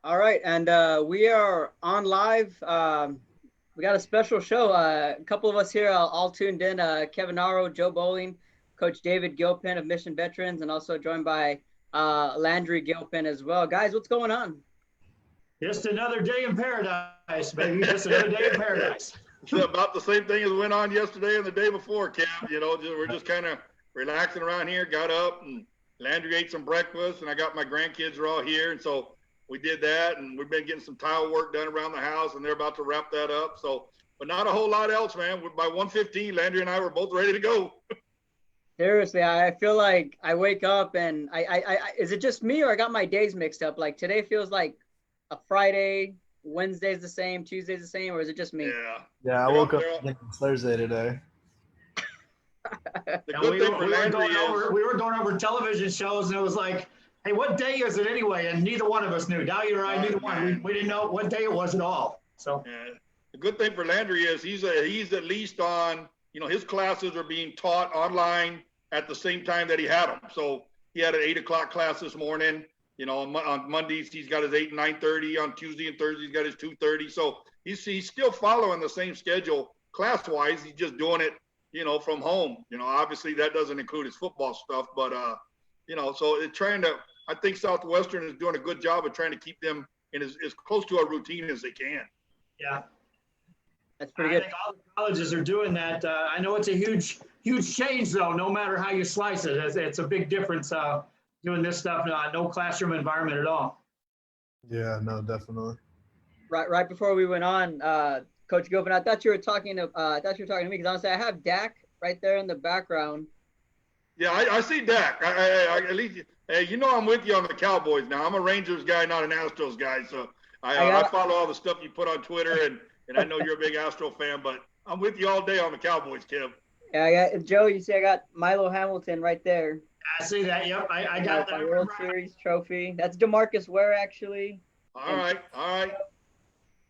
All right, and we are on live. We got a special show. A couple of us here all tuned in. Kevin Naro, Joe Bowling, Coach David Gilpin of Mission Veterans, and also joined by Landry Gilpin as well. Guys, what's going on? Just another day in paradise, baby. Just another day in paradise. It's about the same thing as went on yesterday and the day before, Cam. We're just kind of relaxing around here. Got up and Landry ate some breakfast, and I got my grandkids are all here, and so we did that, and we've been getting some tile work done around the house, and they're about to wrap that up. So, but not a whole lot else, man. By 1:15, Landry and I were both ready to go. Seriously, I feel like I wake up and I is it just me or I got my days mixed up? Like today feels like a Friday, Wednesday's the same, Tuesday's the same, or is it just me? Yeah, I woke up thinking it's Thursday today. We were going over television shows, and it was like, hey, what day is it anyway? And neither one of us knew. Dahlia or I, neither one. We didn't know what day it was at all. So the good thing for Landry is he's at least on, his classes are being taught online at the same time that he had them. So he had an 8 o'clock class this morning. On Mondays he's got his 8 and 9:30. On Tuesday and Thursday he's got his 2:30. So he's still following the same schedule class-wise. He's just doing it, from home. Obviously that doesn't include his football stuff, but so it's trying to. I think Southwestern is doing a good job of trying to keep them in as close to a routine as they can. Yeah. That's pretty good. I think all the colleges are doing that. I know it's a huge change, though, no matter how you slice it. It's a big difference doing this stuff, no classroom environment at all. Yeah, no, definitely. Right before we went on, Coach Gilpin, I thought you were talking to me because honestly, I have Dak right there in the background. Yeah, I see Dak. I at least I'm with you on the Cowboys now. I'm a Rangers guy, not an Astros guy, so I follow all the stuff you put on Twitter, and I know you're a big Astro fan, but I'm with you all day on the Cowboys, Kev. Yeah, I got Joe. You see, I got Milo Hamilton right there. I see that. Yep, I got that. World Series trophy. That's DeMarcus Ware, actually. All right.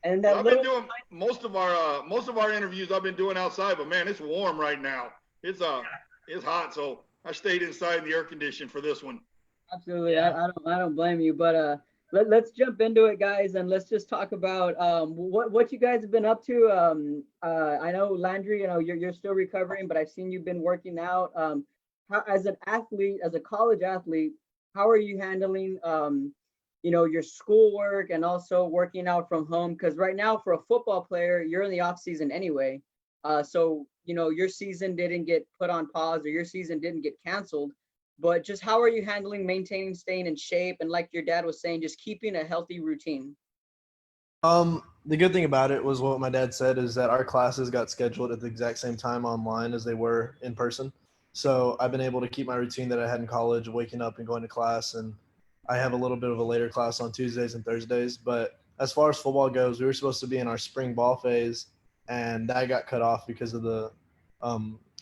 And that I've been doing most of our interviews. I've been doing outside, but man, it's warm right now. It's hot, so I stayed inside in the air condition for this one. Absolutely, I don't blame you. But let's jump into it, guys, and let's just talk about what you guys have been up to. I know Landry, you're still recovering, but I've seen you've been working out. How, as an athlete, as a college athlete, how are you handling your schoolwork and also working out from home? Because right now, for a football player, you're in the off season anyway. So your season didn't get put on pause or your season didn't get canceled. But just how are you handling maintaining, staying in shape, and like your dad was saying, just keeping a healthy routine? The good thing about it was what my dad said is that our classes got scheduled at the exact same time online as they were in person. So I've been able to keep my routine that I had in college, waking up and going to class. And I have a little bit of a later class on Tuesdays and Thursdays. But as far as football goes, we were supposed to be in our spring ball phase, and that got cut off because of the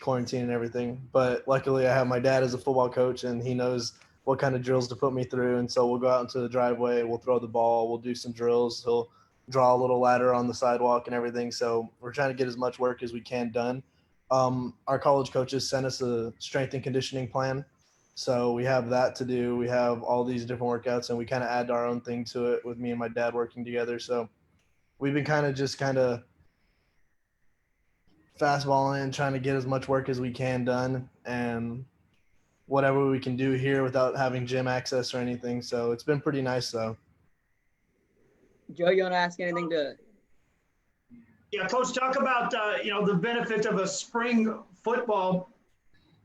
quarantine and everything. But luckily I have my dad as a football coach, and he knows what kind of drills to put me through. And so we'll go out into the driveway, we'll throw the ball, we'll do some drills. He'll draw a little ladder on the sidewalk and everything. So we're trying to get as much work as we can done. Our college coaches sent us a strength and conditioning plan. So we have that to do. We have all these different workouts, and we kind of add our own thing to it with me and my dad working together. So we've been kind of fastballing and trying to get as much work as we can done, and whatever we can do here without having gym access or anything. So it's been pretty nice though. Joe, you want to ask anything to? Yeah, Coach, talk about the benefits of a spring football.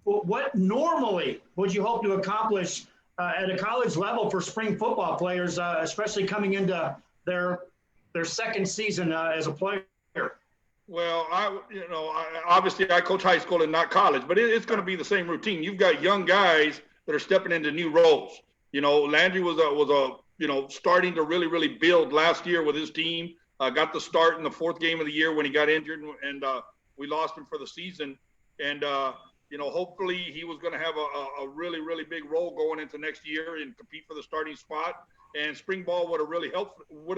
What normally would you hope to accomplish at a college level for spring football players, especially coming into their second season as a player? Well, obviously I coach high school and not college, but it's going to be the same routine. You've got young guys that are stepping into new roles. Landry was starting to really, really build last year with his team. Got the start in the fourth game of the year when he got injured, and we lost him for the season. And hopefully he was going to have a really, really big role going into next year and compete for the starting spot. And spring ball would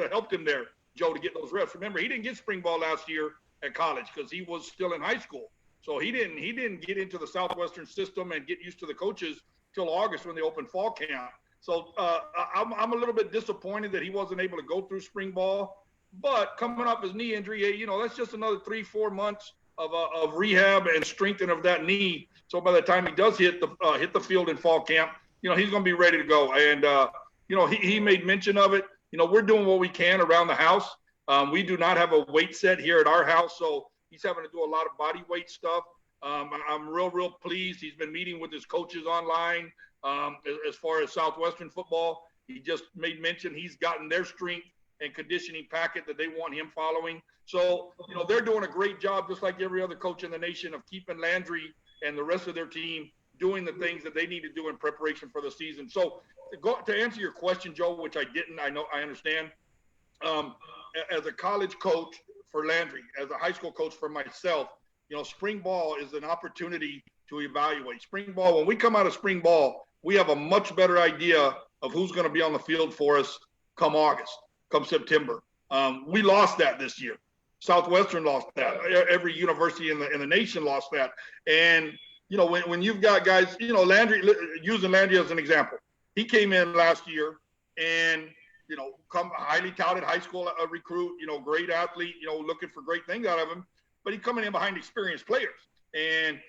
have helped him there, Joe, to get those reps. Remember, he didn't get spring ball last year at college because he was still in high school. So he didn't get into the Southwestern system and get used to the coaches till August when they opened fall camp. So I'm a little bit disappointed that he wasn't able to go through spring ball. But coming off his knee injury, that's just another 3-4 months of rehab and strengthening of that knee. So by the time he does hit the field in fall camp, he's going to be ready to go. And he made mention of it. We're doing what we can around the house. We do not have a weight set here at our house, so he's having to do a lot of body weight stuff. I'm real pleased. He's been meeting with his coaches online. As far as Southwestern football, he just made mention he's gotten their strength and conditioning packet that they want him following. So, they're doing a great job, just like every other coach in the nation, of keeping Landry and the rest of their team doing the things that they need to do in preparation for the season. So to answer your question, Joe, which I didn't, I understand. As a college coach for Landry, as a high school coach for myself, spring ball is an opportunity to evaluate. Spring ball, when we come out of spring ball, we have a much better idea of who's going to be on the field for us come August, come September. We lost that this year. Southwestern lost that. Every university in the nation lost that. And, when you've got guys, Landry, using Landry as an example, he came in last year and, come highly touted high school recruit, great athlete, looking for great things out of him, but he's coming in behind experienced players. And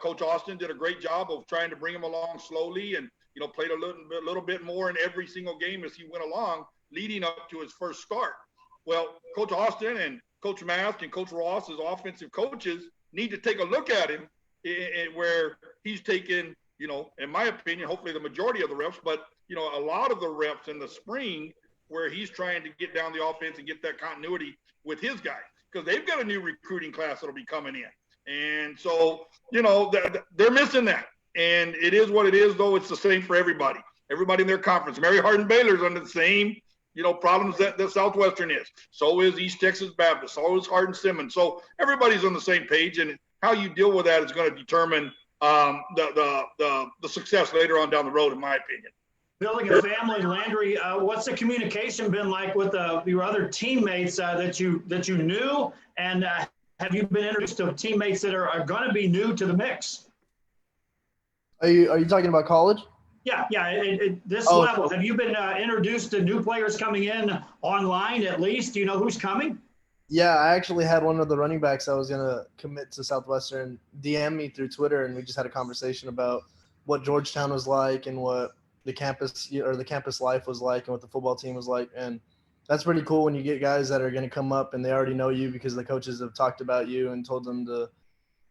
Coach Austin did a great job of trying to bring him along slowly and, played a little bit more in every single game as he went along, leading up to his first start. Well, Coach Austin and Coach Mast and Coach Ross as offensive coaches need to take a look at him where he's taken, in my opinion, hopefully the majority of the reps, but, a lot of the reps in the spring where he's trying to get down the offense and get that continuity with his guys, because they've got a new recruiting class that'll be coming in. And so, they're missing that. And it is what it is, though. It's the same for everybody. Everybody in their conference. Mary Hardin Baylor's under the same, problems that Southwestern is. So is East Texas Baptist. So is Hardin Simmons. So everybody's on the same page. And how you deal with that is going to determine the success later on down the road, in my opinion. Building a family, Landry, what's the communication been like with your other teammates that you knew? And have you been introduced to teammates that are going to be new to the mix? Are you talking about college? Yeah. This level, have you been introduced to new players coming in online at least? Do you know who's coming? Yeah, I actually had one of the running backs that was going to commit to Southwestern DM me through Twitter, and we just had a conversation about what Georgetown was like and what the campus life was like and what the football team was like. And that's pretty cool when you get guys that are going to come up and they already know you because the coaches have talked about you and told them to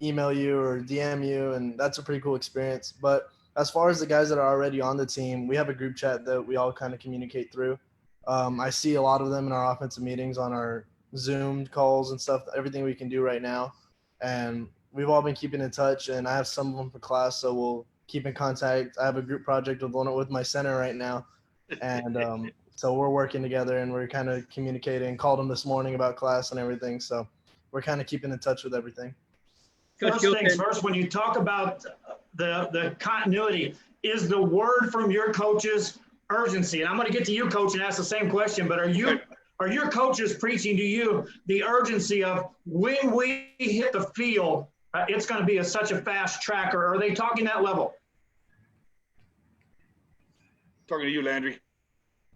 email you or DM you, and that's a pretty cool experience. But as far as the guys that are already on the team, we have a group chat that we all kind of communicate through. I see a lot of them in our offensive meetings on our Zoom calls and stuff, everything we can do right now. And we've all been keeping in touch, and I have some of them for class, so we'll keep in contact. I have a group project with my center right now. And so we're working together and we're kind of communicating. Called him this morning about class and everything. So we're kind of keeping in touch with everything. First things first, when you talk about the continuity, is the word from your coaches urgency? And I'm going to get to you, Coach, and ask the same question, but are your coaches preaching to you the urgency of when we hit the field, it's going to be such a fast track, or are they talking that level? Talking to you, Landry.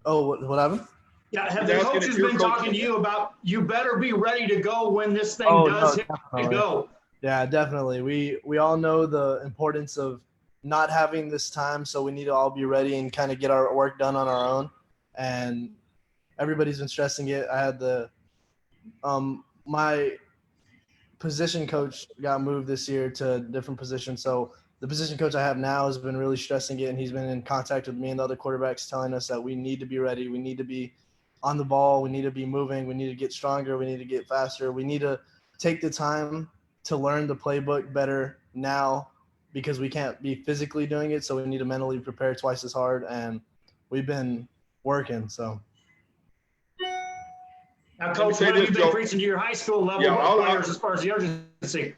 Oh, what happened? Yeah, have the coaches been talking to you about you better be ready to go when this thing does hit to go? Yeah, definitely. We all know the importance of not having this time, so we need to all be ready and kind of get our work done on our own. And everybody's been stressing it. I had my position coach got moved this year to a different position, so the position coach I have now has been really stressing it, and he's been in contact with me and the other quarterbacks telling us that we need to be ready. We need to be on the ball. We need to be moving. We need to get stronger. We need to get faster. We need to take the time to learn the playbook better now because we can't be physically doing it, so we need to mentally prepare twice as hard, and we've been working, so. Now, Coach, what have you been preaching to your high school level players as far as the urgency?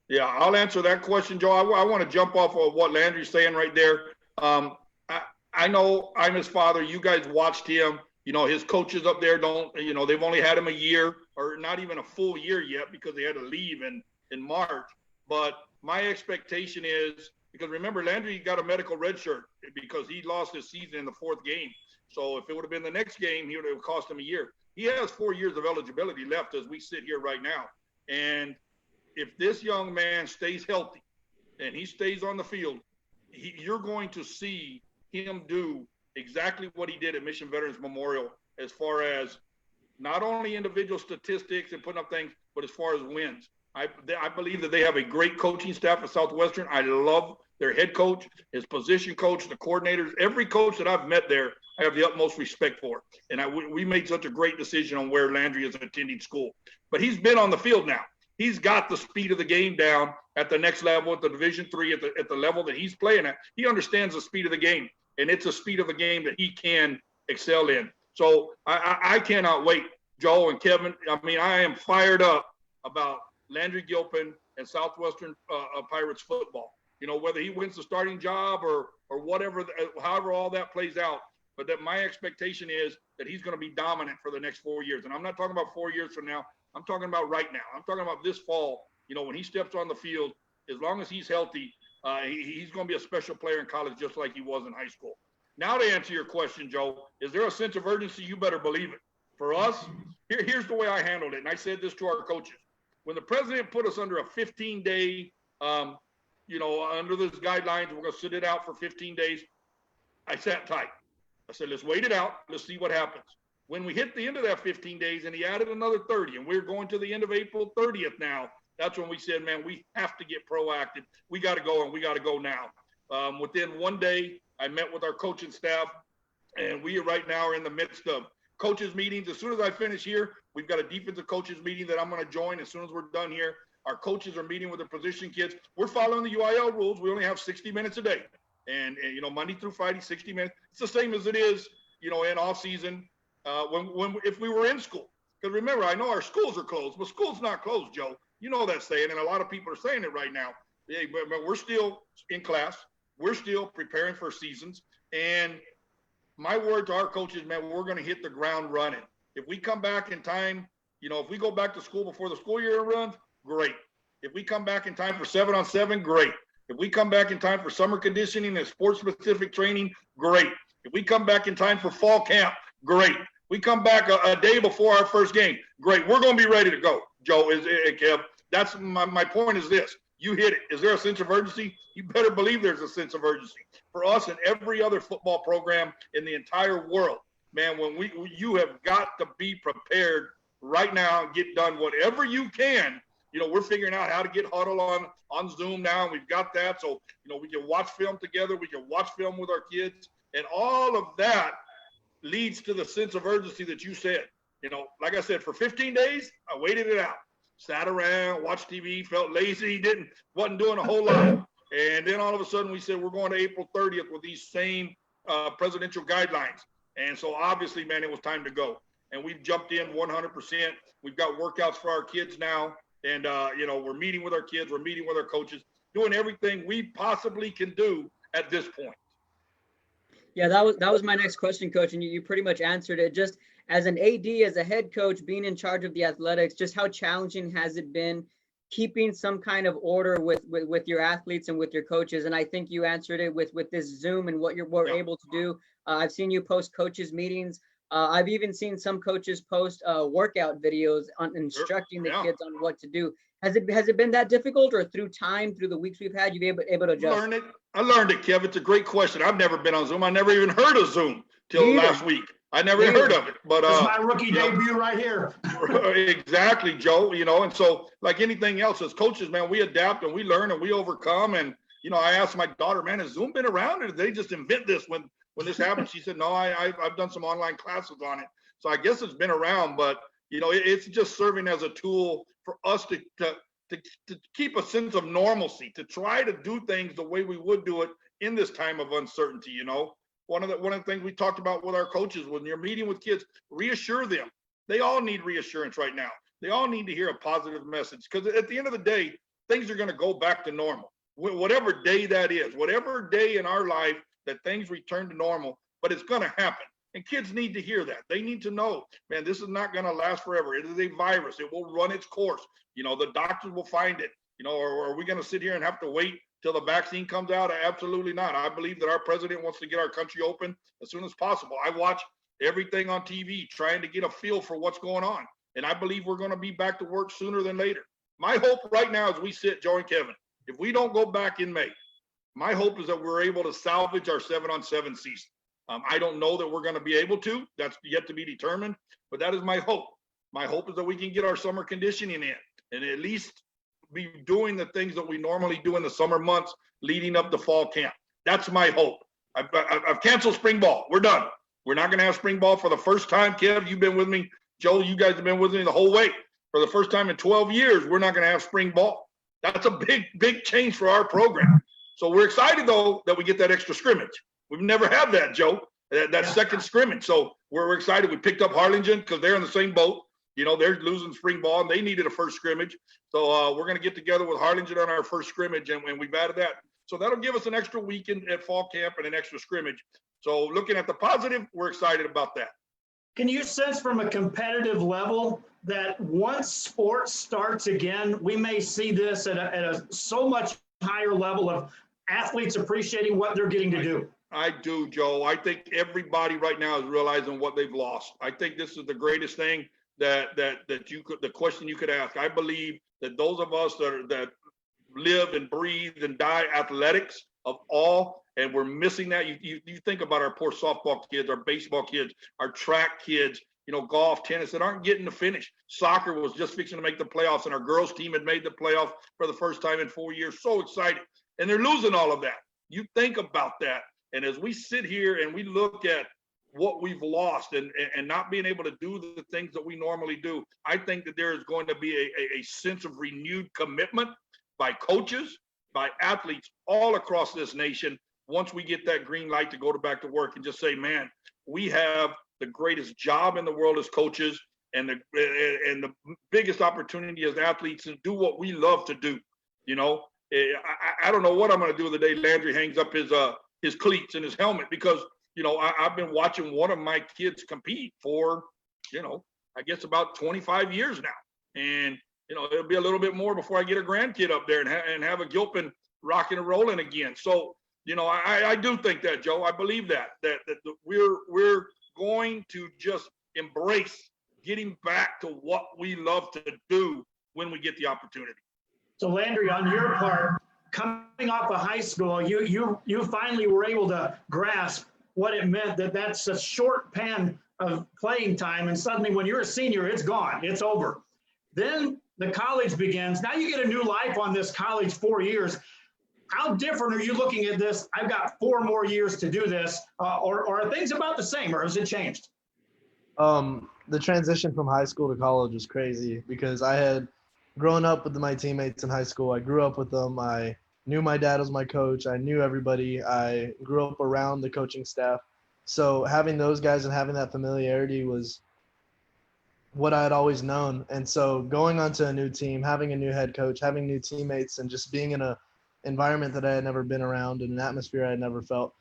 Yeah, I'll answer that question, Joe. I want to jump off of what Landry's saying right there. I know I'm his father. You guys watched him. His coaches up there they've only had him a year or not even a full year yet because they had to leave in March. But my expectation is Because remember, Landry got a medical red shirt because he lost his season in the 4th game. So if it would have been the next game, it would have cost him a year. He has 4 years of eligibility left as we sit here right now. And if this young man stays healthy and he stays on the field, you're going to see him do exactly what he did at Mission Veterans Memorial as far as not only individual statistics and putting up things, but as far as wins. I believe that they have a great coaching staff at Southwestern. I love their head coach, his position coach, the coordinators. Every coach that I've met there, I have the utmost respect for. And we made such a great decision on where Landry is attending school. But he's been on the field now. He's got the speed of the game down at the next level, at the Division III, at the level that he's playing at. He understands the speed of the game, and it's a speed of the game that he can excel in. So I cannot wait, Joe and Kevin. I mean, I am fired up about Landry Gilpin and Southwestern Pirates football. You know, whether he wins the starting job or whatever, however all that plays out. But that my expectation is that he's going to be dominant for the next 4 years. And I'm not talking about 4 years from now. I'm talking about right now. I'm talking about this fall. You know, when he steps on the field, as long as he's healthy, he's going to be a special player in college just like he was in high school. Now to answer your question, Joe, is there a sense of urgency? You better believe it. For us, here's the way I handled it. And I said this to our coaches. When the president put us under a 15-day, under those guidelines, we're going to sit it out for 15 days. I sat tight. I said, let's wait it out. Let's see what happens. When we hit the end of that 15 days and he added another 30, and we're going to the end of April 30th now, that's when we said, man, we have to get proactive. We got to go, and we got to go now. Within 1 day, I met with our coaching staff, and we right now are in the midst of coaches meetings. As soon as I finish here, we've got a defensive coaches meeting that I'm going to join as soon as we're done here. Our coaches are meeting with their position kids. We're following the UIL rules. We only have 60 minutes a day. And Monday through Friday, 60 minutes. It's the same as it is, in off season if we were in school. Because remember, I know our schools are closed, but school's not closed, Joe. You know that saying, and a lot of people are saying it right now. Hey, but we're still in class. We're still preparing for seasons. And my word to our coaches, man, we're going to hit the ground running. If we come back in time, if we go back to school before the school year runs, great. If we come back in time for 7-on-7, great. If we come back in time for summer conditioning and sports-specific training, great. If we come back in time for fall camp, great. We come back a day before our first game, great. We're going to be ready to go, Joe, Kev. That's my point is this. You hit it. Is there a sense of urgency? You better believe there's a sense of urgency. For us and every other football program in the entire world, man, you have got to be prepared right now and get done whatever you can. We're figuring out how to get huddle on Zoom now, and we've got that. So, we can watch film together. We can watch film with our kids. And all of that leads to the sense of urgency that you said. Like I said, for 15 days, I waited it out. Sat around, watched TV, felt lazy, wasn't doing a whole lot. And then all of a sudden we said, we're going to April 30th with these same presidential guidelines. And so obviously, man, it was time to go. And we've jumped in 100%. We've got workouts for our kids now. And, we're meeting with our kids. We're meeting with our coaches, doing everything we possibly can do at this point. Yeah, that was my next question, Coach, and you pretty much answered it. Just as an AD, as a head coach, being in charge of the athletics, just how challenging has it been keeping some kind of order with your athletes and with your coaches? And I think you answered it with this Zoom and what we're able to do. I've seen you post coaches meetings. I've even seen some coaches post workout videos on instructing the kids on what to do. Has it been that difficult, or through the weeks we've had, you've been able to adjust? I learned it, Kev. It's a great question. I've never been on Zoom. I never even heard of Zoom till last week. I never heard of it. But it's my rookie debut right here. Exactly, Joe. And so like anything else, as coaches, man, we adapt and we learn and we overcome. And I asked my daughter, man, has Zoom been around, or did they just invent this when this happened? She said, no, I've done some online classes on it. So I guess it's been around, but it's just serving as a tool for us to keep a sense of normalcy, to try to do things the way we would do it in this time of uncertainty. One of the things we talked about with our coaches, when you're meeting with kids, reassure them. They all need reassurance right now. They all need to hear a positive message, because at the end of the day, things are going to go back to normal. Whatever day that is, whatever day in our life that things return to normal, but it's going to happen. And kids need to hear that. They need to know, man, this is not going to last forever. It is a virus. It will run its course. The doctors will find it. Or are we going to sit here and have to wait till the vaccine comes out? Absolutely not. I believe that our president wants to get our country open as soon as possible. I watch everything on TV trying to get a feel for what's going on. And I believe we're going to be back to work sooner than later. My hope right now as we sit, Joe and Kevin, if we don't go back in May, my hope is that we're able to salvage our 7-on-7 season. I don't know that we're going to be able to. That's yet to be determined. But that is my hope. My hope is that we can get our summer conditioning in and at least be doing the things that we normally do in the summer months leading up to fall camp. That's my hope. I've canceled spring ball. We're done. We're not going to have spring ball for the first time. Kev, you've been with me. Joe, you guys have been with me the whole way. For the first time in 12 years, we're not going to have spring ball. That's a big, big change for our program. So we're excited, though, that we get that extra scrimmage. We've never had that, Joe, that second scrimmage. So we're excited. We picked up Harlingen because they're in the same boat. They're losing spring ball, and they needed a first scrimmage. So we're going to get together with Harlingen on our first scrimmage, and we've added that. So that'll give us an extra weekend at fall camp and an extra scrimmage. So looking at the positive, we're excited about that. Can you sense from a competitive level that once sports starts again, we may see this at a so much higher level of athletes appreciating what they're getting to do? I do, Joe. I think everybody right now is realizing what they've lost. I think this is the greatest thing that you could, the question you could ask. I believe that those of us that live and breathe and die athletics of all, and we're missing that. You think about our poor softball kids, our baseball kids, our track kids, golf, tennis that aren't getting to finish. Soccer was just fixing to make the playoffs, and our girls team had made the playoffs for the first time in 4 years. So excited. And they're losing all of that. You think about that. And as we sit here and we look at what we've lost and not being able to do the things that we normally do, I think that there is going to be a sense of renewed commitment by coaches, by athletes all across this nation once we get that green light to go back to work and just say, man, we have the greatest job in the world as coaches and the biggest opportunity as athletes to do what we love to do. I don't know what I'm going to do the day Landry hangs up his cleats and his helmet, because I've been watching one of my kids compete for I guess about 25 years now, and it'll be a little bit more before I get a grandkid up there and have a Gilpin rocking and rolling again. So I do think that, Joe. I believe that we're going to just embrace getting back to what we love to do when we get the opportunity. So Landry, on your part, coming off of high school, you finally were able to grasp what it meant that's a short pan of playing time, and suddenly when you're a senior, it's gone, it's over. Then the college begins. Now you get a new life on this college 4 years. How different are you looking at this? I've got 4 more years to do this, or are things about the same, or has it changed? The transition from high school to college was crazy because I had grown up with my teammates in high school. I grew up with them. I knew my dad was my coach. I knew everybody. I grew up around the coaching staff. So having those guys and having that familiarity was what I had always known. And so going onto a new team, having a new head coach, having new teammates, and just being in a environment that I had never been around and an atmosphere I had never felt,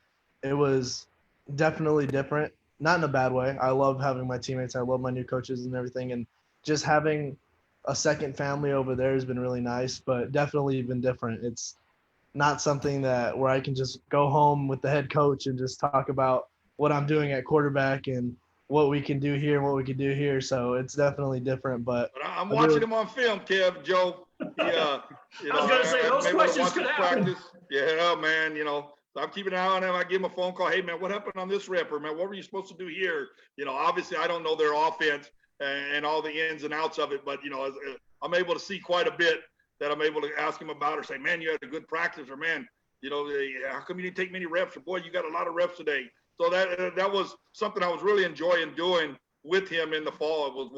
it was definitely different. Not in a bad way. I love having my teammates. I love my new coaches and everything. And just having a second family over there has been really nice, but definitely been different. It's not something where I can just go home with the head coach and just talk about what I'm doing at quarterback and what we can do here and what we can do here. So it's definitely different. But I'm watching him on film, Kev, Joe. Yeah, I was going to say, those questions could happen. Yeah, man, I'm keeping an eye on him. I give him a phone call. Hey, man, what happened on this rep? Or, man, what were you supposed to do here? Obviously I don't know their offense and all the ins and outs of it, but, I'm able to see quite a bit that I'm able to ask him about, or say, man, you had a good practice, or, man, how come you didn't take many reps? Or, boy, you got a lot of reps today. So that was something I was really enjoying doing with him in the fall. I was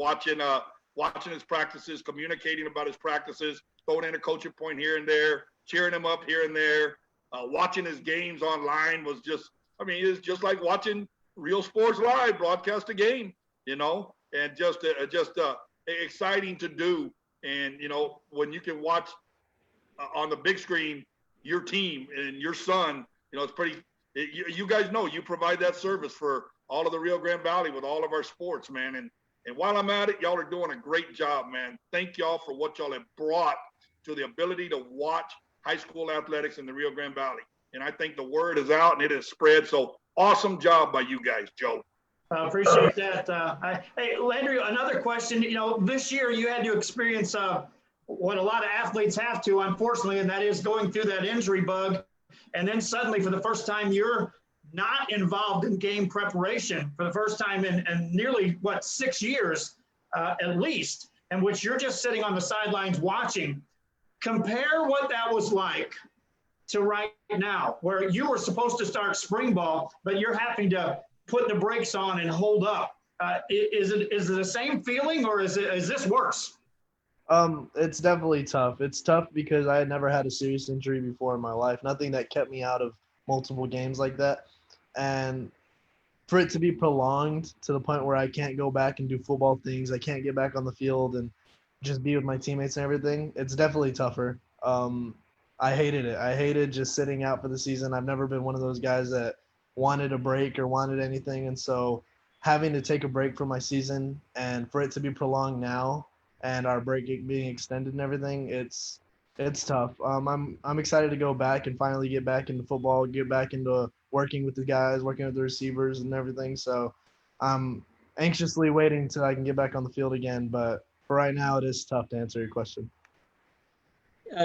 watching his practices, communicating about his practices, throwing in a coaching point here and there, cheering him up here and there. Watching his games online was it's just like watching real sports live, broadcast a game, and just exciting to do. And, when you can watch on the big screen your team and your son, it's pretty – you guys know you provide that service for all of the Rio Grande Valley with all of our sports, man. And while I'm at it, y'all are doing a great job, man. Thank y'all for what y'all have brought to the ability to watch high school athletics in the Rio Grande Valley. And I think the word is out and it has spread. So awesome job by you guys, Joe. I appreciate that. Hey, Landry, another question. You know, this year you had to experience what a lot of athletes have to, unfortunately, and that is going through that injury bug. And then suddenly, for the first time, you're not involved in game preparation for the first time in nearly, 6 years at least, in which you're just sitting on the sidelines watching. Compare what that was like to right now, where you were supposed to start spring ball, but you're having to put the brakes on and hold up. Is it the same feeling, or is this worse? It's definitely tough. It's tough because I had never had a serious injury before in my life. Nothing that kept me out of multiple games like that. And for it to be prolonged to the point where I can't go back and do football things, I can't get back on the field and just be with my teammates and everything, it's definitely tougher. I hated it. I hated just sitting out for the season. I've never been one of those guys that wanted a break or wanted anything. And so having to take a break from my season and for it to be prolonged now and our break being extended and everything, it's tough. I'm excited to go back and finally get back into football, get back into working with the guys, working with the receivers and everything. So I'm anxiously waiting till I can get back on the field again. But for right now, it is tough to answer your question.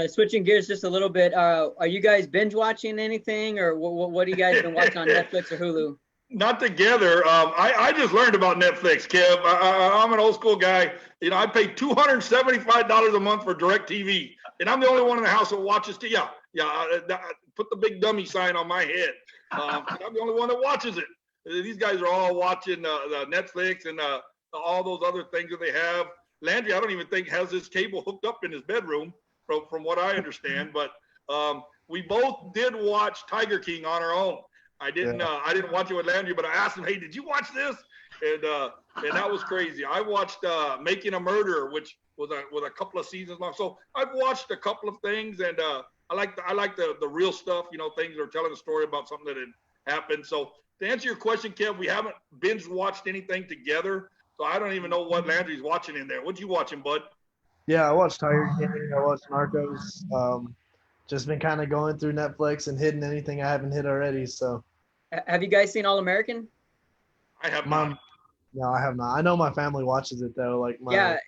Switching gears just a little bit, are you guys binge watching anything, or what do you guys been watching on Netflix or Hulu? Not together. I just learned about Netflix, Kev. I'm an old school guy. You know, I pay $275 a month for DirecTV, and I'm the only one in the house that watches. Put the big dummy sign on my head. I'm the only one that watches it. These guys are all watching the Netflix and all those other things that they have. Landry, I don't even think has his cable hooked up in his bedroom, from what I understand. But we both did watch Tiger King on our own. I didn't watch it with Landry, but I asked him, "Hey, did you watch this?" And that was crazy. I watched Making a Murderer, which was a couple of seasons long. So I've watched a couple of things, and I like the real stuff. You know, things that are telling a story about something that had happened. So to answer your question, Kev, we haven't binge watched anything together, so I don't even know what Landry's watching in there. What you watching, bud? Yeah, I watched Tiger King. I watched Narcos. Just been kind of going through Netflix and hitting anything I haven't hit already. So, have you guys seen All American? I have not. No, I have not. I know my family watches it though. Yeah,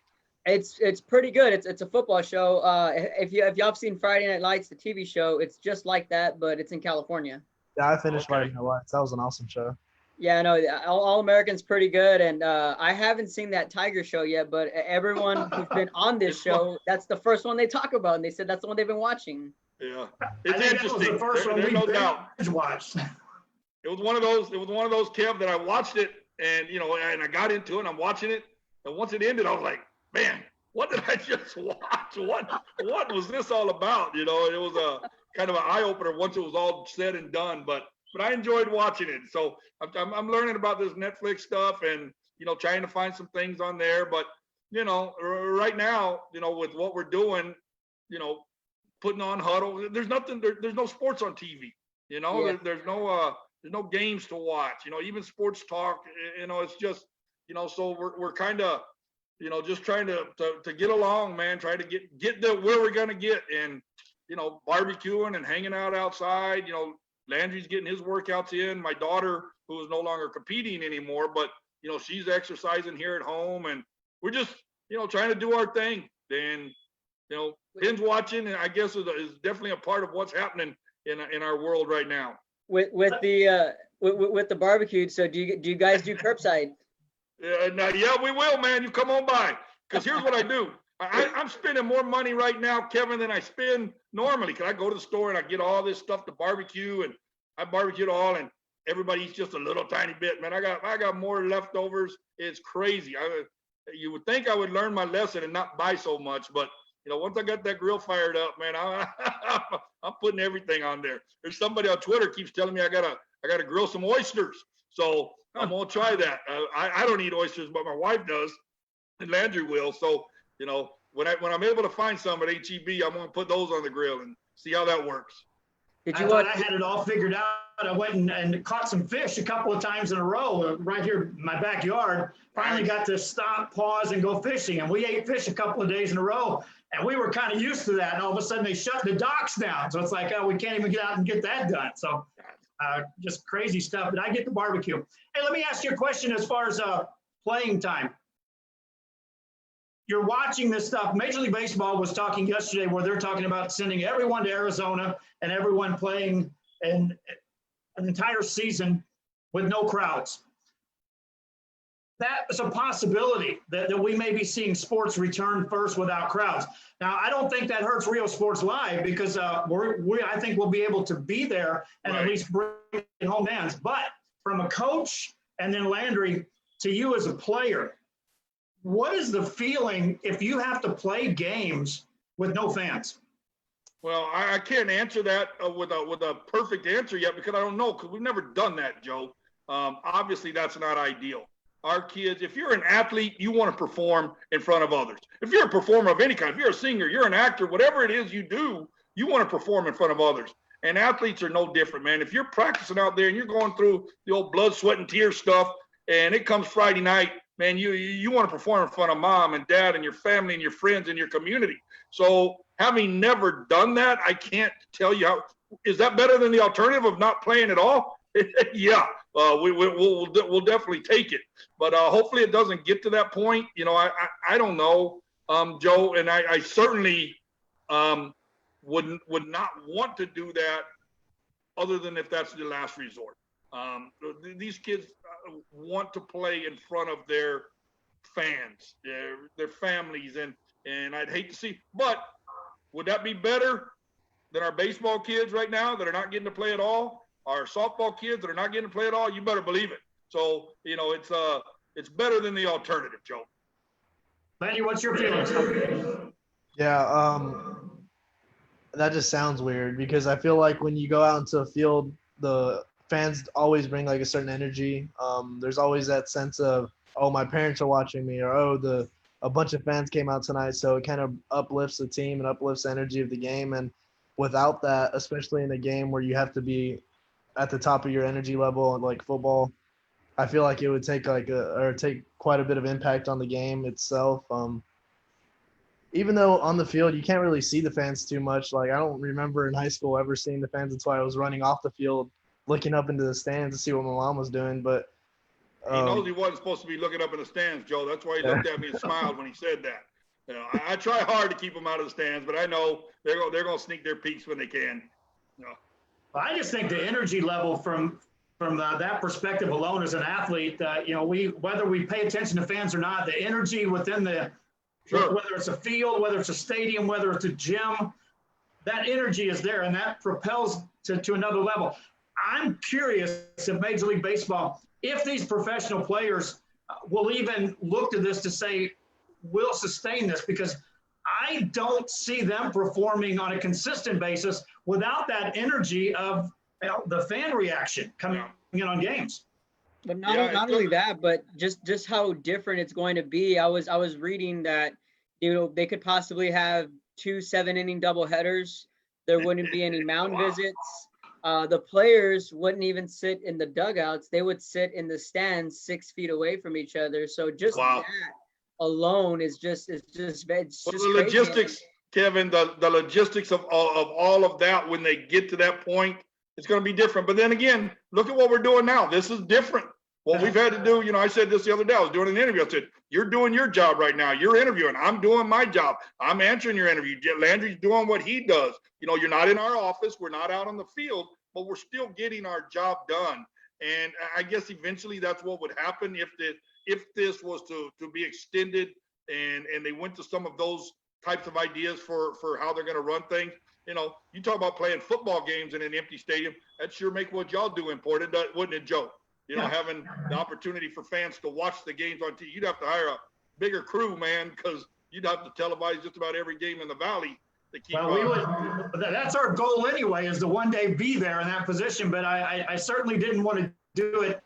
it's pretty good. It's a football show. If y'all have seen Friday Night Lights, the TV show, it's just like that, but it's in California. Yeah, I finished Friday Night Lights. That was an awesome show. Yeah, no, All American's pretty good, and I haven't seen that Tiger show yet, but everyone who's been on this show, that's the first one they talk about, and they said that's the one they've been watching. Yeah, it's interesting. That was the first one we no doubt watched. It was one of those, Kev, that I watched it and I got into it and I'm watching it. And once it ended, I was like, man, what did I just watch? What was this all about? It was a kind of an eye opener once it was all said and done, but I enjoyed watching it. So I'm learning about this Netflix stuff and, trying to find some things on there. But, right now, with what we're doing, putting on huddle, there's no sports on TV, Yeah. there's no games to watch, even sports talk, it's just, so we're kind of, just trying to get along, man, trying to get to where we're going to get and, barbecuing and hanging out outside, Landry's getting his workouts in. My daughter, who is no longer competing anymore, but, she's exercising here at home and we're just, trying to do our thing. And, binge watching, I guess, is definitely a part of what's happening in our world right now. With the barbecue, so do you guys do curbside? Yeah, we will, man. You come on by. Because here's what I do. I'm spending more money right now, Kevin, than I spend normally. Because I go to the store and I get all this stuff to barbecue, and I barbecue it all, and everybody eats just a little tiny bit. Man, I got more leftovers. It's crazy. You would think I would learn my lesson and not buy so much, but once I got that grill fired up, man, I'm putting everything on there. There's somebody on Twitter keeps telling me I gotta grill some oysters. So I'm gonna try that. I don't eat oysters, but my wife does, and Landry will. So when I'm able to find some at HEB, I'm gonna put those on the grill and see how that works. I thought I had it all figured out. I went and caught some fish a couple of times in a row right here in my backyard. Finally got to stop, pause, and go fishing. And we ate fish a couple of days in a row. And we were kind of used to that. And all of a sudden they shut the docks down. So it's like, oh, we can't even get out and get that done. So just crazy stuff. But I get the barbecue. Hey, let me ask you a question as far as playing time. You're watching this stuff. Major League Baseball was talking yesterday where they're talking about sending everyone to Arizona and everyone playing an entire season with no crowds. That is a possibility that we may be seeing sports return first without crowds. Now, I don't think that hurts Rio Sports Live because I think we'll be able to be there and at least bring home fans. But from a coach and then Landry, to you as a player, what is the feeling if you have to play games with no fans? Well, I can't answer that with a perfect answer yet because I don't know because we've never done that, Joe. Obviously, that's not ideal. Our kids, if you're an athlete, you want to perform in front of others. If you're a performer of any kind, if you're a singer, you're an actor, whatever it is you do, you want to perform in front of others. And athletes are no different, man. If you're practicing out there and you're going through the old blood, sweat, and tears stuff, and it comes Friday night, man, you want to perform in front of mom and dad and your family and your friends and your community. So having never done that, I can't tell you how. Is that better than the alternative of not playing at all? Yeah, we'll definitely take it. But hopefully it doesn't get to that point. You know, I don't know, Joe, and I certainly would not want to do that other than if that's the last resort. These kids want to play in front of their fans, their families, and I'd hate to see. But would that be better than our baseball kids right now that are not getting to play at all? Our softball kids that are not getting to play at all? You better believe it. So you know it's better than the alternative, Joe. Manny, what's your feelings? Yeah, that just sounds weird because I feel like when you go out into a field, the fans always bring like a certain energy. There's always that sense of, oh, my parents are watching me, or oh, a bunch of fans came out tonight, so it kind of uplifts the team and uplifts the energy of the game. And without that, especially in a game where you have to be at the top of your energy level, like football, I feel like it would take take quite a bit of impact on the game itself. Even though on the field you can't really see the fans too much. Like I don't remember in high school ever seeing the fans until I was running off the field, looking up into the stands to see what my mom was doing. But he knows he wasn't supposed to be looking up in the stands, Joe. That's why he looked at me and smiled when he said that. You know, I try hard to keep them out of the stands, but I know they're going to sneak their peeks when they can. You know. I just think the energy level from that perspective alone as an athlete, you know, whether we pay attention to fans or not, the energy within whether it's a field, whether it's a stadium, whether it's a gym, that energy is there and that propels to another level. I'm curious if Major League Baseball, if these professional players will even look to this to say, we'll sustain this, because I don't see them performing on a consistent basis without that energy of the fan reaction coming in on games. But not only that, but just how different it's going to be. I was reading that, you know, they could possibly have 2 7-inning doubleheaders. There wouldn't be any mound visits. The players wouldn't even sit in the dugouts. They would sit in the stands 6 feet away from each other. So just that alone is just the logistics, Kevin, the logistics of all of that when they get to that point, it's going to be different. But then again, look at what we're doing now. This is different. What we've had to do, you know, I said this the other day. I was doing an interview. I said, you're doing your job right now. You're interviewing. I'm doing my job. I'm answering your interview. Landry's doing what he does. You know, you're not in our office. We're not out on the field, but we're still getting our job done. And I guess eventually that's what would happen if this was to be extended and they went to some of those types of ideas for how they're going to run things. You know, you talk about playing football games in an empty stadium. That sure make what y'all do important, wouldn't it, Joe? You know, having the opportunity for fans to watch the games on TV. You'd have to hire a bigger crew, man, because you'd have to televise just about every game in the Valley to keep. Well, that's our goal anyway, is to one day be there in that position. But I certainly didn't want to do it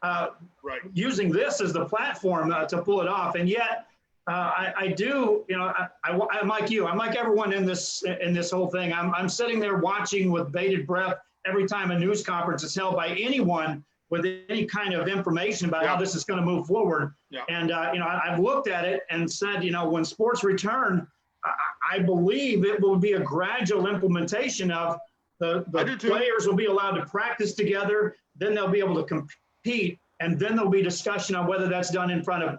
using this as the platform to pull it off. And yet, I do, you know, I'm like you. I'm like everyone in this whole thing. I'm sitting there watching with bated breath every time a news conference is held by anyone with any kind of information about how this is going to move forward. And, you know, I've looked at it and said, you know, when sports return, I believe it will be a gradual implementation of the players will be allowed to practice together. Then they'll be able to compete. And then there'll be discussion on whether that's done in front of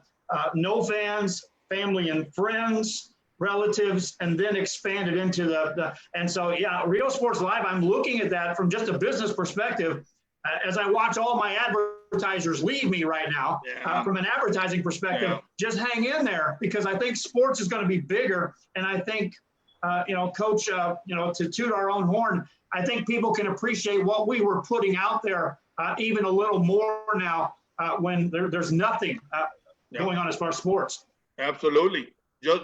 no fans, family and friends, relatives, and then expanded into and so, yeah, Rio Sports Live, I'm looking at that from just a business perspective. As I watch all my advertisers leave me right now, from an advertising perspective, just hang in there, because I think sports is going to be bigger. And I think, Coach, to toot our own horn, I think people can appreciate what we were putting out there even a little more now when there's nothing going on as far as sports. Absolutely.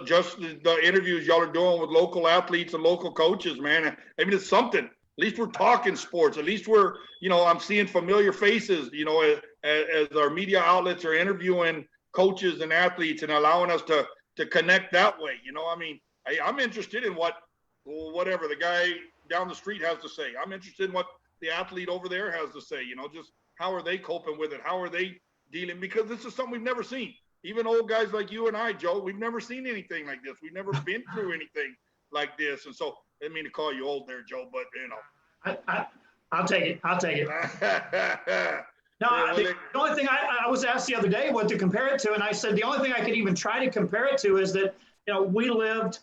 Just the interviews y'all are doing with local athletes and local coaches, man. I mean, it's something. At least we're talking sports. At least we're, I'm seeing familiar faces, as our media outlets are interviewing coaches and athletes and allowing us to connect that way. I mean, I'm interested in whatever the guy down the street has to say. I'm interested in what the athlete over there has to say, just how are they coping with it? How are they dealing? Because this is something we've never seen. Even old guys like you and I, Joe, we've never seen anything like this. We've never been through anything like this. And so I didn't mean to call you old there, Joe, but I'll take it. No, the only thing I was asked the other day what to compare it to, and I said the only thing I could even try to compare it to is that we lived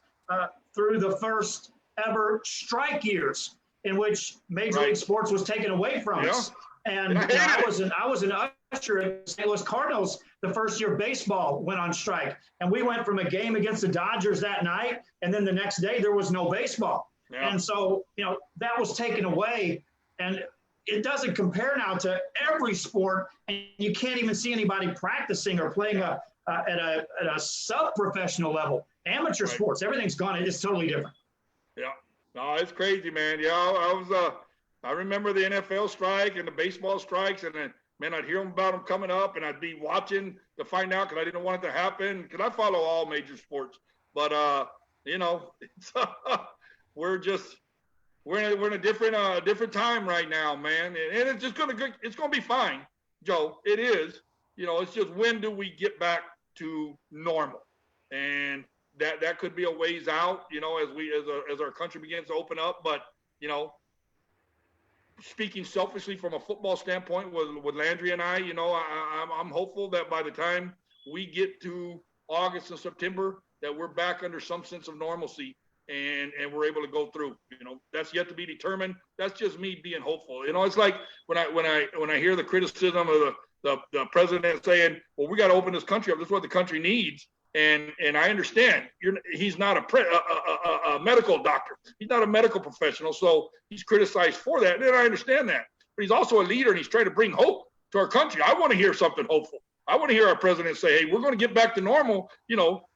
through the first ever strike years in which Major League Sports was taken away from us. And I was an usher at St. Louis Cardinals the first year baseball went on strike, and we went from a game against the Dodgers that night, and then the next day there was no baseball. And so that was taken away, and it doesn't compare now to every sport, and you can't even see anybody practicing or playing at a sub-professional level. Amateur sports, everything's gone. It's totally different. Yeah, no, it's crazy, man. I remember the NFL strike and the baseball strikes, and then, man, I'd hear about them coming up, and I'd be watching to find out because I didn't want it to happen. Because I follow all major sports, but it's, we're in a different time right now, man, and it's just it's gonna be fine, Joe. It is. It's just when do we get back to normal, and that could be a ways out, as our country begins to open up, but speaking selfishly from a football standpoint with Landry and I, I'm hopeful that by the time we get to August and September, that we're back under some sense of normalcy and we're able to go through. That's yet to be determined. That's just me being hopeful. It's like when I hear the criticism of the president saying, well, we got to open this country up. This is what the country needs. And I understand he's not a medical doctor. He's not a medical professional. So he's criticized for that. And I understand that. But he's also a leader, and he's trying to bring hope to our country. I want to hear something hopeful. I want to hear our president say, hey, we're going to get back to normal,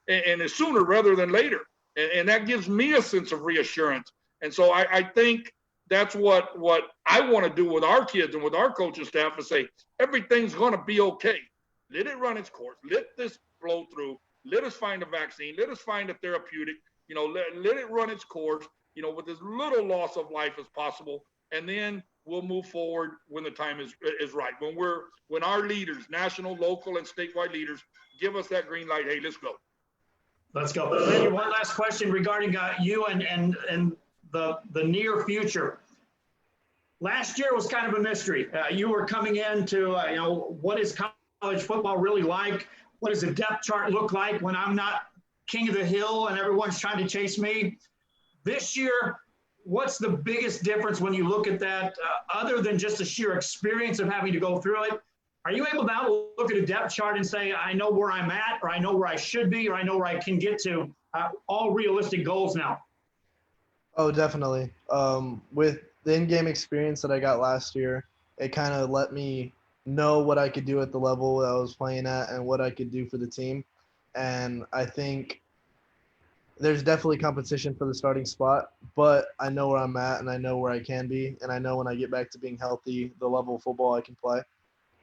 and sooner rather than later. And that gives me a sense of reassurance. And so I think that's what I want to do with our kids and with our coaching staff, is say, everything's going to be okay. Let it run its course. Let this flow through. Let us find a vaccine. Let us find a therapeutic. Let it run its course, with as little loss of life as possible. And then we'll move forward when the time is right. When our leaders, national, local, and statewide leaders, give us that green light. Hey, let's go. Let's go. Randy, one last question regarding you and the near future. Last year was kind of a mystery. You were coming into, what is college football really like? What does the depth chart look like when I'm not king of the hill and everyone's trying to chase me? This year, what's the biggest difference when you look at that, other than just the sheer experience of having to go through it? Are you able now to look at a depth chart and say, I know where I'm at, or I know where I should be, or I know where I can get to, all realistic goals now? Oh, definitely. With the in-game experience that I got last year, it kind of let me know what I could do at the level that I was playing at and what I could do for the team. And I think there's definitely competition for the starting spot, but I know where I'm at and I know where I can be. And I know when I get back to being healthy, the level of football I can play.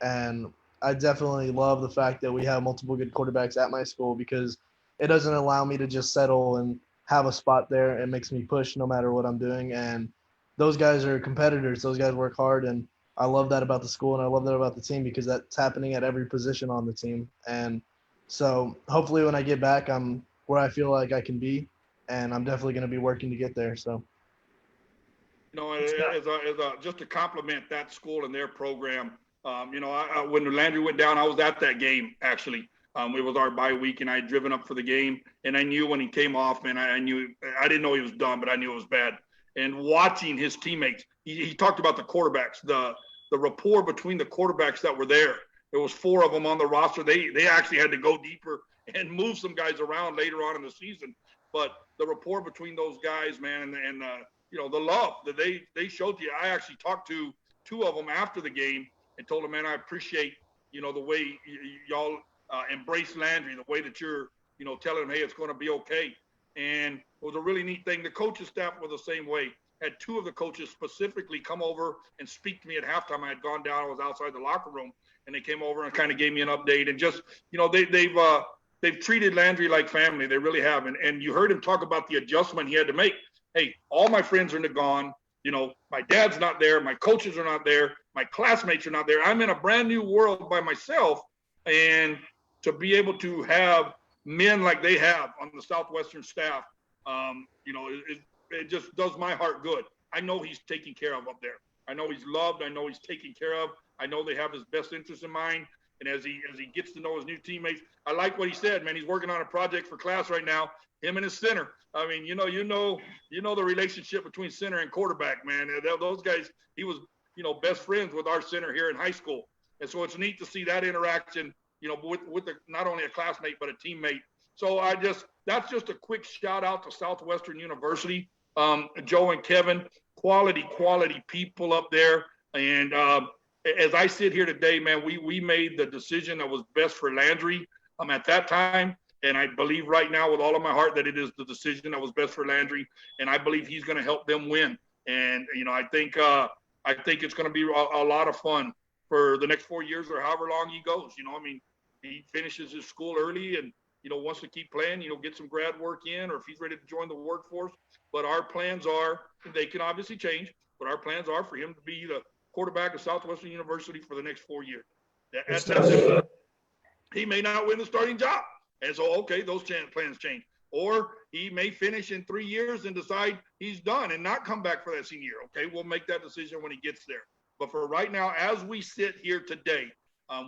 And I definitely love the fact that we have multiple good quarterbacks at my school, because it doesn't allow me to just settle and have a spot there. It makes me push no matter what I'm doing. And those guys are competitors. Those guys work hard. And I love that about the school, and I love that about the team, because that's happening at every position on the team. And so hopefully when I get back, I'm where I feel like I can be. and I'm definitely going to be working to get there. So. Just to compliment that school and their program, when Landry went down, I was at that game actually. It was our bye week, and I had driven up for the game, and I knew when he came off, man, I didn't know he was done, but I knew it was bad. And watching his teammates, he talked about the quarterbacks, the rapport between the quarterbacks that were there. There was 4 of them on the roster. They actually had to go deeper and move some guys around later on in the season. But the rapport between those guys, man, and the love that they showed to you. I actually talked to 2 of them after the game and told them, man, I appreciate, the way y'all embrace Landry, the way that you're, telling him, hey, it's going to be okay. And it was a really neat thing. The coaching staff were the same way. Had 2 of the coaches specifically come over and speak to me at halftime. I had gone down, I was outside the locker room, and they came over and kind of gave me an update. And just, they've treated Landry like family. They really have. And you heard him talk about the adjustment he had to make. Hey, all my friends are gone. My dad's not there. My coaches are not there. My classmates are not there. I'm in a brand new world by myself. And to be able to have men like they have on the Southwestern staff, it just does my heart good. I know he's taken care of up there. I know he's loved. I know he's taken care of. I know they have his best interest in mind. And as he gets to know his new teammates, I like what he said, man. He's working on a project for class right now, him and his center. I mean, you know the relationship between center and quarterback, man. Those guys, he was, best friends with our center here in high school. And so it's neat to see that interaction, with not only a classmate, but a teammate. So that's just a quick shout out to Southwestern University. Joe and Kevin, quality people up there. And as I sit here today, man, we made the decision that was best for Landry at that time. And I believe right now with all of my heart that it is the decision that was best for Landry. And I believe he's going to help them win. And, I think it's going to be a lot of fun for the next 4 years or however long he goes. He finishes his school early and, wants to keep playing, get some grad work in, or if he's ready to join the workforce. But our plans are, they can obviously change, but our plans are for him to be the quarterback of Southwestern University for the next 4 years. That's it. He may not win the starting job. And so, okay, those plans change. Or he may finish in 3 years and decide he's done and not come back for that senior year. Okay, we'll make that decision when he gets there. But for right now, as we sit here today,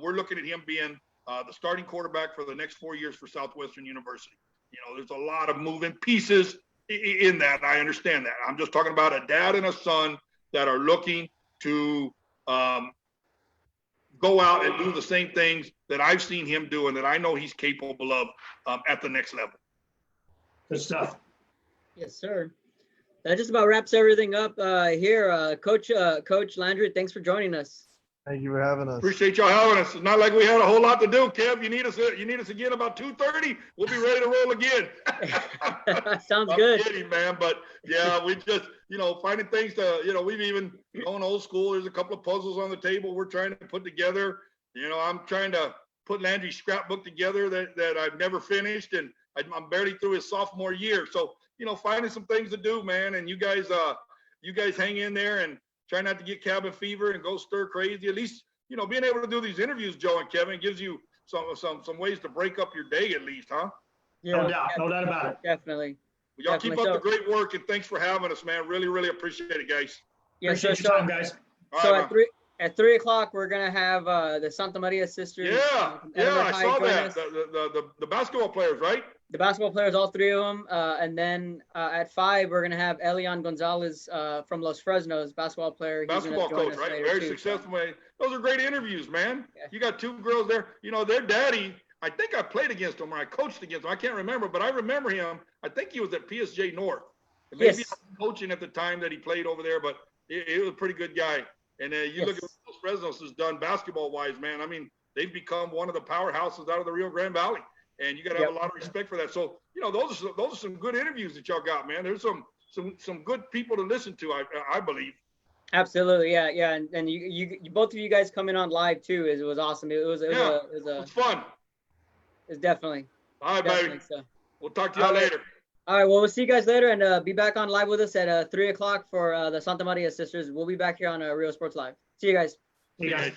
we're looking at him being the starting quarterback for the next 4 years for Southwestern University. There's a lot of moving pieces in that. I understand that. I'm just talking about a dad and a son that are looking to go out and do the same things that I've seen him do and that I know he's capable of at the next level. Good stuff. Yes, sir. That just about wraps everything up here. Coach Landry, thanks for joining us. Thank you for having us. Appreciate y'all having us. It's not like we had a whole lot to do, Kev. You need us again about 2:30. We'll be ready to roll again. Sounds good. I'm kidding, man. But yeah, we just, finding things to, we've even gone old school. There's a couple of puzzles on the table we're trying to put together. I'm trying to put Landry's scrapbook together that I've never finished, and I'm barely through his sophomore year. So, finding some things to do, man. And you guys hang in there and try not to get cabin fever and go stir crazy. At least, being able to do these interviews, Joe and Kevin, gives you some ways to break up your day at least, huh? Yeah, no doubt about it. Definitely. Well, y'all keep up the great work, and thanks for having us, man. Really, really appreciate it, guys. Yeah, appreciate your time, guys. So at 3 o'clock, we're gonna have the Santa Maria sisters. Yeah, I saw that. The basketball players, right? The basketball players, all 3 of them, and then at 5, we're gonna have Elian Gonzalez from Los Fresnos, basketball player. Basketball coach, right? Very successful. So. Those are great interviews, man. Yeah. You got 2 girls there. Their daddy. I think I played against him or I coached against him. I can't remember, but I remember him. I think he was at PSJ North. Maybe he was coaching at the time that he played over there, but he was a pretty good guy. And you look at what Los Fresnos has done basketball-wise, man. I mean, they've become one of the powerhouses out of the Rio Grande Valley. And you got to have a lot of respect for that. So, those are some good interviews that y'all got, man. There's some good people to listen to, I believe. Absolutely, yeah, and you both of you guys coming on live too. It was awesome. It was fun. It's definitely. All right, baby. So. We'll talk to y'all later. All right, well, we'll see you guys later, and be back on live with us at 3 o'clock for the Santa Maria sisters. We'll be back here on Rio Sports Live. See you guys. See you guys.